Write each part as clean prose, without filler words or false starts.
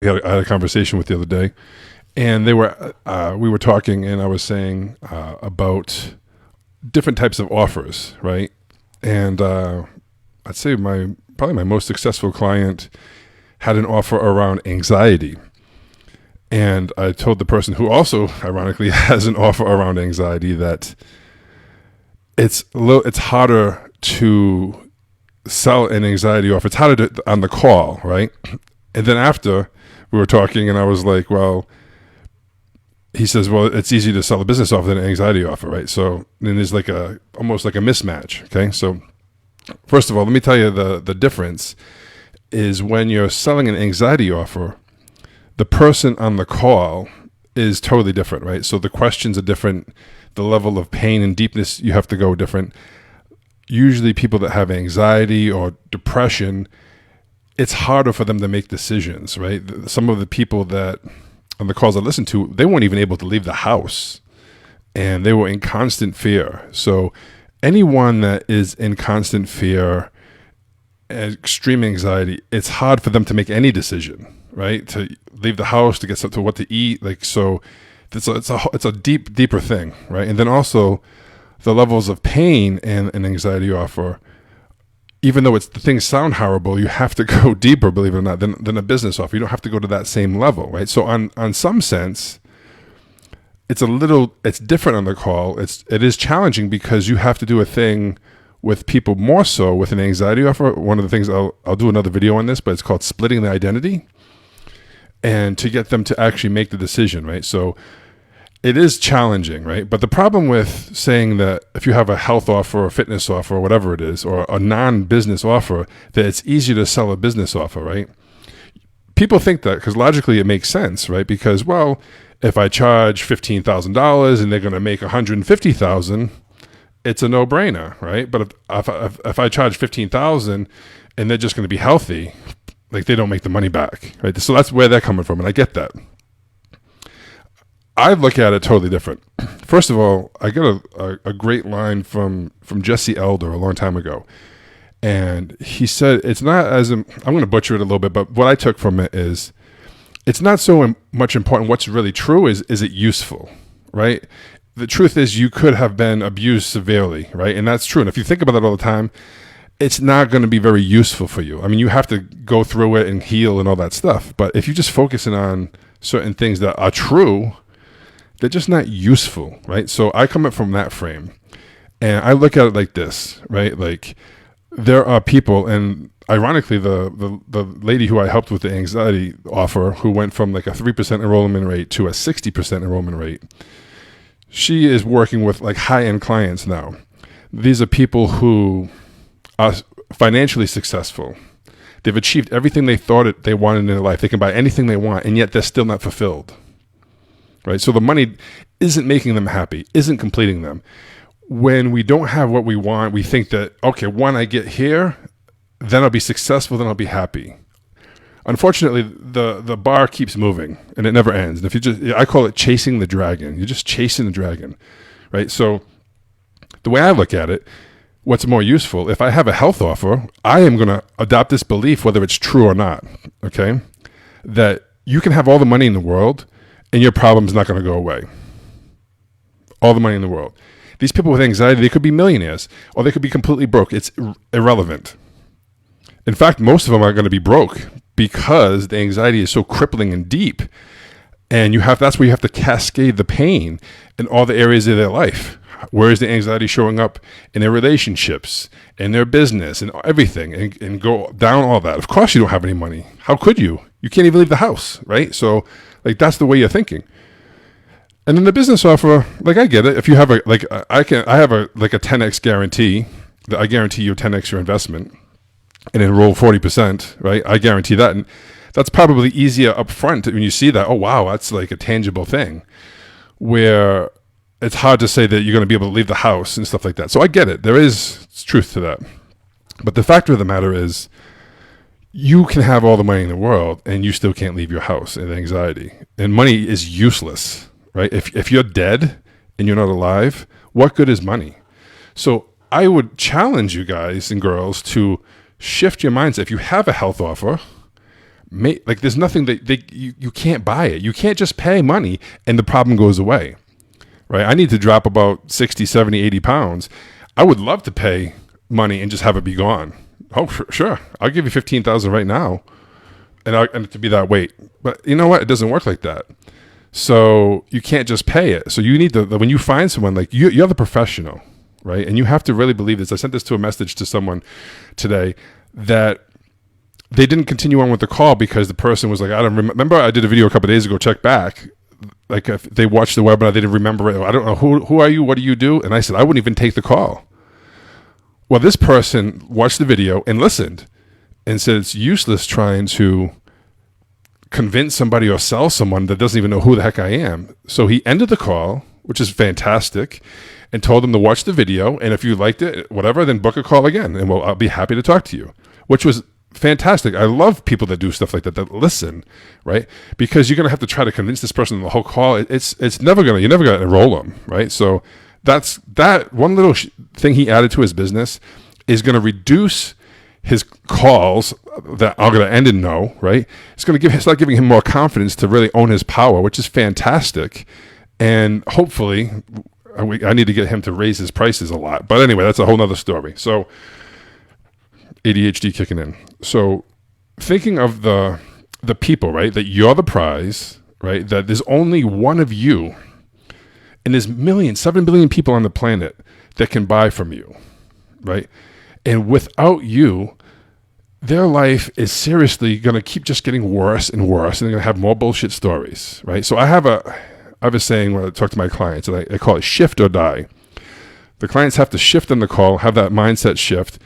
I had a conversation with the other day, and we were talking, and I was saying about different types of offers, right? And I'd say my probably my most successful client had an offer around anxiety, and I told the person who also ironically has an offer around anxiety that it's harder to sell an anxiety offer. It's harder on the call, right? And then after we were talking, and I was like, well, he says, well, it's easy to sell a business offer than an anxiety offer, right? So then there's like almost like a mismatch. Okay. So first of all, let me tell you the difference is when you're selling an anxiety offer, the person on the call is totally different, right? So the questions are different. The level of pain and deepness you have to go different. Usually people that have anxiety or depression, it's harder for them to make decisions, right? Some of the people that on the calls I listened to, they weren't even able to leave the house and they were in constant fear. So anyone that is in constant fear, extreme anxiety, it's hard for them to make any decision, right? To leave the house, to get something, to what to eat. Like, so it's a deeper thing, right? And then also the levels of pain and an anxiety offer, even though the things sound horrible, you have to go deeper, believe it or not, than a business offer. You don't have to go to that same level, right? So on some sense, it's different on the call. It is challenging because you have to do a thing with people more so with an anxiety offer. One of the things I'll do another video on this, but it's called splitting the identity, and to get them to actually make the decision, right? So it is challenging, right? But the problem with saying that if you have a health offer or a fitness offer or whatever it is, or a non-business offer, that it's easier to sell a business offer, right? People think that because logically it makes sense, right? Because, well, if I charge $15,000 and they're going to make $150,000, it's a no-brainer, right? But if I charge $15,000 and they're just going to be healthy, like they don't make the money back, right? So that's where they're coming from, and I get that. I look at it totally different. First of all, I got a great line from Jesse Elder a long time ago. And he said, it's not I'm going to butcher it a little bit, but what I took from it is, it's not so much important what's really true, is it useful, right? The truth is you could have been abused severely, right? And that's true. And if you think about that all the time, it's not going to be very useful for you. I mean, you have to go through it and heal and all that stuff. But if you're just focusing on certain things that are true, they're just not useful, right? So I come up from that frame, and I look at it like this, right? Like there are people, and ironically, the lady who I helped with the anxiety offer, who went from like a 3% enrollment rate to a 60% enrollment rate, she is working with like high-end clients now. These are people who are financially successful. They've achieved everything they thought they wanted in their life. They can buy anything they want, and yet they're still not fulfilled. Right? So the money isn't making them happy, isn't completing them. When we don't have what we want, we think that, okay, when I get here, then I'll be successful, then I'll be happy. Unfortunately, the bar keeps moving and it never ends. And I call it chasing the dragon. You're just chasing the dragon, right? So the way I look at it, what's more useful, if I have a health offer, I am going to adopt this belief, whether it's true or not, okay, that you can have all the money in the world and your problem's not going to go away. All the money in the world. These people with anxiety, they could be millionaires or they could be completely broke. It's irrelevant. In fact, most of them are going to be broke because the anxiety is so crippling and deep. And that's where you have to cascade the pain in all the areas of their life. Where is the anxiety showing up in their relationships, in their business, and everything, and go down all that? Of course you don't have any money. How could you? You can't even leave the house, right? So, like, that's the way you're thinking. And then the business offer, like, I get it. If you have I have a 10x guarantee that I guarantee you 10x your investment and enroll 40%, right? I guarantee that. And that's probably easier up front when you see that. Oh, wow, that's like a tangible thing, where it's hard to say that you're going to be able to leave the house and stuff like that. So I get it. There is truth to that. But the fact of the matter is, you can have all the money in the world and you still can't leave your house and anxiety. And money is useless, right? If you're dead and you're not alive, what good is money? So I would challenge you guys and girls to shift your mindset. If you have a health offer, Like there's nothing that you can't buy it. You can't just pay money and the problem goes away, right? I need to drop about 60, 70, 80 pounds. I would love to pay money and just have it be gone. Oh, sure. I'll give you 15,000 right now and to be that weight. But you know what? It doesn't work like that. So you can't just pay it. So you need to, when you find someone, like you're the professional, right? And you have to really believe this. I sent this to a message to someone today that they didn't continue on with the call because the person was like, I don't remember. I did a video a couple of days ago, check back. Like if they watched the webinar, they didn't remember it. I don't know, who are you? What do you do? And I said, I wouldn't even take the call. Well, this person watched the video and listened and said it's useless trying to convince somebody or sell someone that doesn't even know who the heck I am. So he ended the call, which is fantastic, and told them to watch the video. And if you liked it, whatever, then book a call again. And I'll be happy to talk to you, which was fantastic. I love people that do stuff like that listen, right? Because you're going to have to try to convince this person the whole call. It's never going to, you're never going to enroll them, right? So that one little thing he added to his business is going to reduce his calls that are going to end in no, right? It's going to start giving him more confidence to really own his power, which is fantastic. And hopefully I need to get him to raise his prices a lot. But anyway, that's a whole nother story. So ADHD kicking in. So thinking of the people, right? That you're the prize, right? That there's only one of you, and there's 7 billion people on the planet that can buy from you, right? And without you, their life is seriously going to keep just getting worse and worse, and they're going to have more bullshit stories, right? So I have a saying when I talk to my clients, and I call it shift or die. The clients have to shift on the call, have that mindset shift,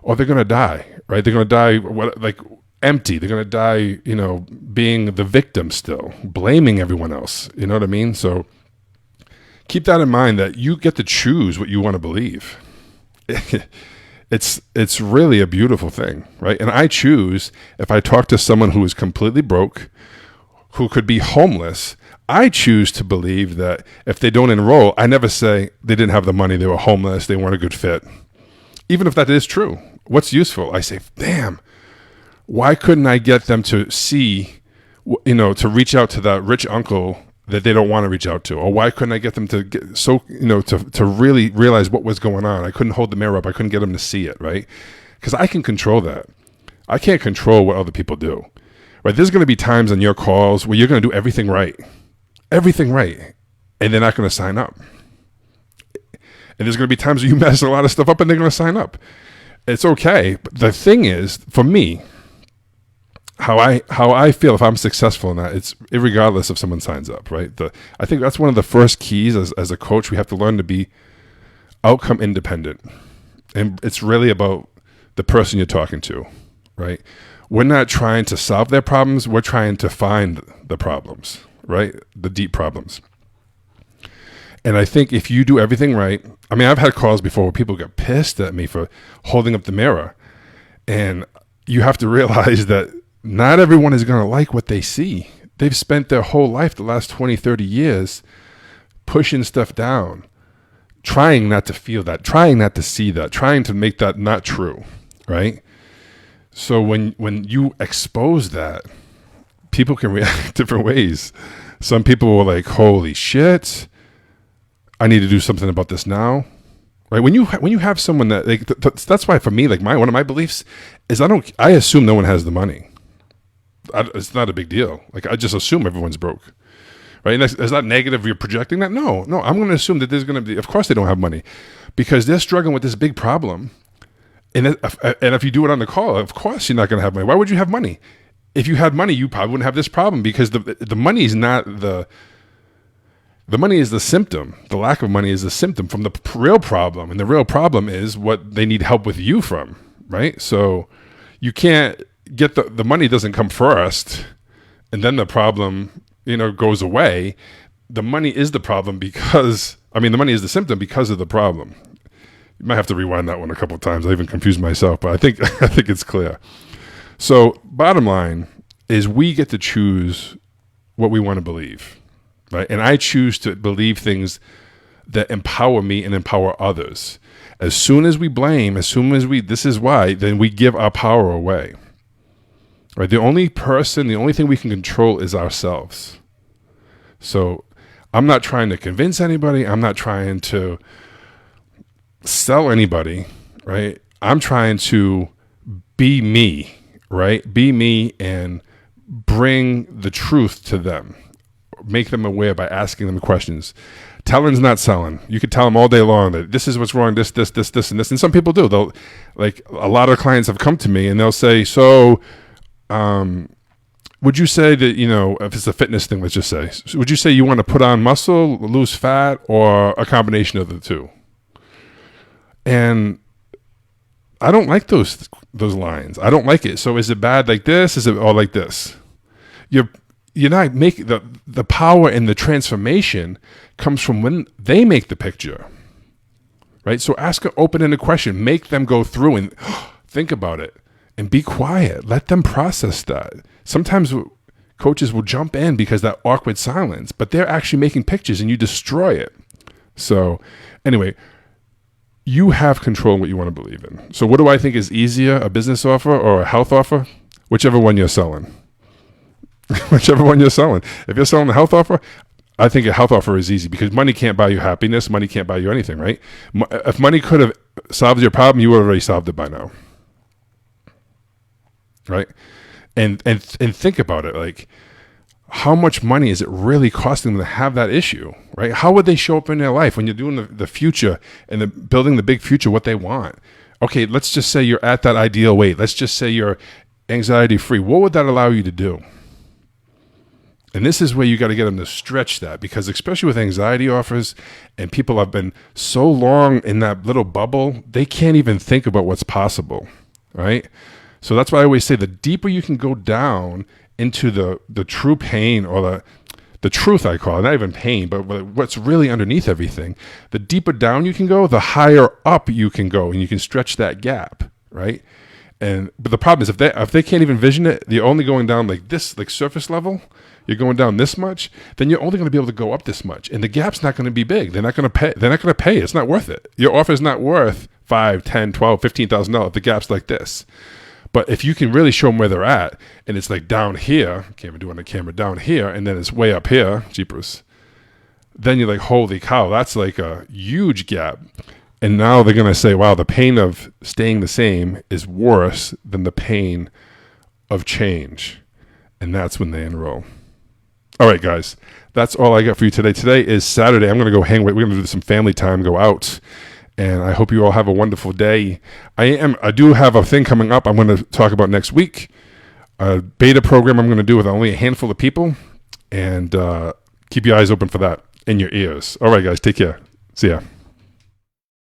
or they're going to die, right? They're going to die like empty. They're going to die, being the victim still, blaming everyone else. You know what I mean? So keep that in mind, that you get to choose what you want to believe. It's really a beautiful thing, right? And I choose, if I talk to someone who is completely broke, who could be homeless, I choose to believe that if they don't enroll, I never say they didn't have the money, they were homeless, they weren't a good fit. Even if that is true, what's useful? I say, damn, why couldn't I get them to see, to reach out to that rich uncle that they don't want to reach out to? Or why couldn't I get them to get to really realize what was going on? I couldn't hold the mirror up. I couldn't get them to see it, right? Because I can control that. I can't control what other people do, right? There's going to be times on your calls where you're going to do everything right, and they're not going to sign up. And there's going to be times where you mess a lot of stuff up and they're going to sign up. It's okay. But the thing is, for me, how I feel if I'm successful in that, it's irregardless if someone signs up, right? I think that's one of the first keys as a coach. We have to learn to be outcome independent. And it's really about the person you're talking to, right? We're not trying to solve their problems. We're trying to find the problems, right? The deep problems. And I think if you do everything right, I mean, I've had calls before where people get pissed at me for holding up the mirror. And you have to realize that not everyone is going to like what they see. They've spent their whole life, the last 20, 30 years, pushing stuff down, trying not to feel that, trying not to see that, trying to make that not true, right? So when you expose that, people can react different ways. Some people were like, holy shit, I need to do something about this now, right? When you have someone that that's why for me, like one of my beliefs is I assume no one has the money. It's not a big deal. Like I just assume everyone's broke, right? And is that negative? You're projecting that? No. I'm going to assume that there's going to be. Of course, they don't have money because they're struggling with this big problem. And if you do it on the call, of course you're not going to have money. Why would you have money? If you had money, you probably wouldn't have this problem because the money is not the money is the symptom. The lack of money is the symptom from the real problem. And the real problem is what they need help with you from, right? So you can't get the money doesn't come first and then the problem, goes away. The money is the problem the money is the symptom because of the problem. You might have to rewind that one a couple of times. I even confused myself, but I think it's clear. So bottom line is we get to choose what we want to believe. Right? And I choose to believe things that empower me and empower others. As soon as we blame, this is why, then we give our power away. right? The only thing we can control is ourselves. So I'm not trying to convince anybody. I'm not trying to sell anybody, right? I'm trying to be me, right? Be me and bring the truth to them. Make them aware by asking them questions. Telling's not selling. You could tell them all day long that this is what's wrong, this, and this. And some people do. They'll, like, a lot of clients have come to me and they'll say, so, would you say that, you know, if it's a fitness thing, let's just say, would you say you want to put on muscle, lose fat, or a combination of the two? And I don't like those lines. I don't like it. So is it bad like this? Is it all like this? You're not making the power and the transformation comes from when they make the picture, right? So ask an open-ended question. Make them go through and think about it and be quiet. Let them process that. Sometimes coaches will jump in because that awkward silence, but they're actually making pictures and you destroy it. So anyway, you have control of what you want to believe in. So what do I think is easier, a business offer or a health offer? Whichever one you're selling. Whichever one you're selling. If you're selling a health offer, I think a health offer is easy because money can't buy you happiness. Money can't buy you anything, right? If money could have solved your problem, you would have already solved it by now, right? And think about it, like, how much money is it really costing them to have that issue, right? How would they show up in their life when you're doing the future and building the big future, what they want? Okay, let's just say you're at that ideal weight. Let's just say you're anxiety free. What would that allow you to do? And this is where you got to get them to stretch that, because especially with anxiety offers and people have been so long in that little bubble, they can't even think about what's possible, right? So that's why I always say the deeper you can go down into the true pain, or the truth, I call it, not even pain, but what's really underneath everything, the deeper down you can go, the higher up you can go, and you can stretch that gap, right? But the problem is if they can't even vision it, you're only going down like this, like surface level, you're going down this much, then you're only going to be able to go up this much. And the gap's not going to be big. They're not going to pay. They're not going to pay. It's not worth it. Your offer is not worth $5, $10, $12, $15,000 if the gap's like this. But if you can really show them where they're at, and it's like down here, can't even do it on the camera, down here, and then it's way up here, jeepers, then you're like, holy cow, that's like a huge gap. And now they're going to say, wow, the pain of staying the same is worse than the pain of change. And that's when they enroll. All right, guys, that's all I got for you today. Today is Saturday. I'm going to go hang with, we're going to do some family time, go out. And I hope you all have a wonderful day. I do have a thing coming up I'm going to talk about next week. A beta program I'm going to do with only a handful of people. And keep your eyes open for that and your ears. All right, guys, take care. See ya.